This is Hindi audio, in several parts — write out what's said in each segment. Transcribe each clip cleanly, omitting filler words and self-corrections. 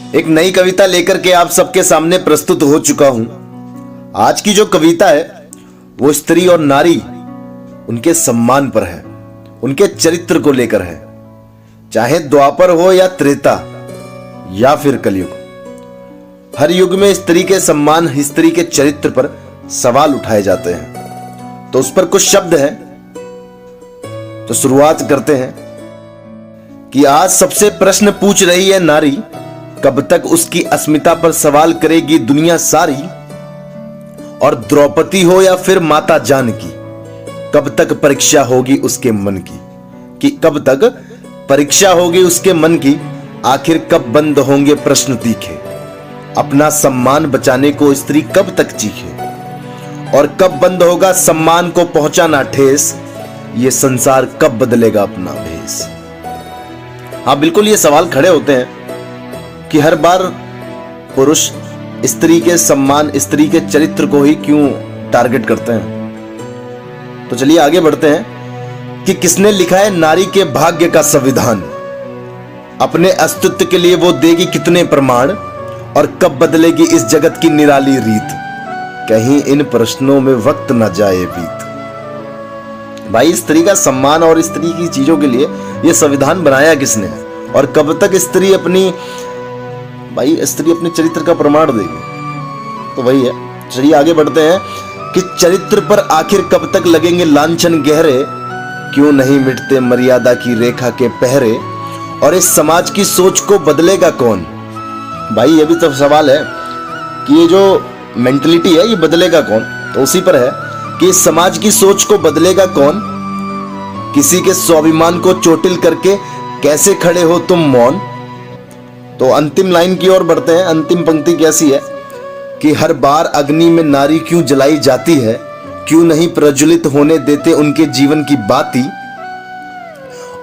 एक नई कविता लेकर के आप सबके सामने प्रस्तुत हो चुका हूं। आज की जो कविता है वो स्त्री और नारी उनके सम्मान पर है, उनके चरित्र को लेकर है। चाहे द्वापर हो या त्रेता या फिर कलयुग, हर युग में स्त्री के सम्मान, स्त्री के चरित्र पर सवाल उठाए जाते हैं। तो उस पर कुछ शब्द हैं, तो शुरुआत करते हैं कि आज सबसे प्रश्न पूछ रही है नारी, कब तक उसकी अस्मिता पर सवाल करेगी दुनिया सारी। और द्रौपदी हो या फिर माता जानकी, कब तक परीक्षा होगी उसके मन की, कि कब तक परीक्षा होगी उसके मन की। आखिर कब बंद होंगे प्रश्न तीखे, अपना सम्मान बचाने को स्त्री कब तक चीखे। और कब बंद होगा सम्मान को पहुंचाना ठेस, ये संसार कब बदलेगा अपना भेष। हाँ, बिल्कुल ये सवाल खड़े होते हैं कि हर बार पुरुष स्त्री के सम्मान, स्त्री के चरित्र को ही क्यों टारगेट करते हैं। तो चलिए आगे बढ़ते हैं कि किसने लिखा है नारी के भाग्य का संविधान, अपने अस्तित्व के लिए वो देगी कितने प्रमाण, और कब बदलेगी इस जगत की निराली रीत, कहीं इन प्रश्नों में वक्त न जाए बीत। भाई, स्त्री का सम्मान और स्त्री की चीजों के लिए यह संविधान बनाया किसने है, और कब तक स्त्री अपनी चरित्र का प्रमाण देगी। तो वही है। चलिए आगे बढ़ते हैं कि चरित्र पर आखिर कब तक लगेंगे लांछन गहरे, क्यों नहीं मिटते मर्यादा की रेखा के पहरे, और इस समाज की सोच को बदलेगा कौन। भाई, ये भी तो सवाल है कि ये जो मेंटलिटी है ये बदलेगा कौन। तो उसी पर है कि इस समाज की सोच को बदलेगा कौन, किसी के स्वाभिमान को चोटिल करके कैसे खड़े हो तुम मौन। तो अंतिम लाइन की ओर बढ़ते हैं। अंतिम पंक्ति कैसी है कि हर बार अग्नि में नारी क्यों जलाई जाती है, क्यों नहीं प्रज्वलित होने देते उनके जीवन की बाती।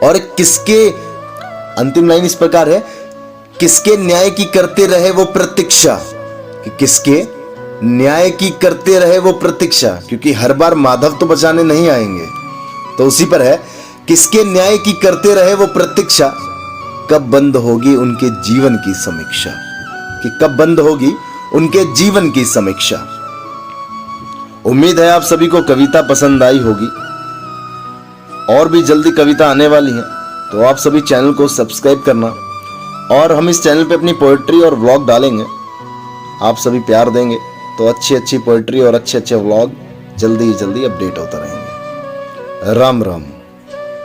और किसके, अंतिम लाइन इस प्रकार है, किसके न्याय की करते रहे वो प्रतीक्षा, कि किसके न्याय की करते रहे वो प्रतीक्षा, क्योंकि हर बार माधव तो बचाने नहीं आएंगे। तो उसी पर है, किसके न्याय की करते रहे वो प्रतीक्षा, कब बंद होगी उनके जीवन की समीक्षा, कि कब बंद होगी उनके जीवन की समीक्षा। उम्मीद है आप सभी को कविता पसंद आई होगी। और भी जल्दी कविता आने वाली है, तो आप सभी चैनल को सब्सक्राइब करना। और हम इस चैनल पे अपनी पोएट्री और व्लॉग डालेंगे, आप सभी प्यार देंगे तो अच्छी अच्छी पोएट्री और अच्छे अच्छे व्लॉग जल्दी ही जल्दी अपडेट होता रहेंगे। राम राम।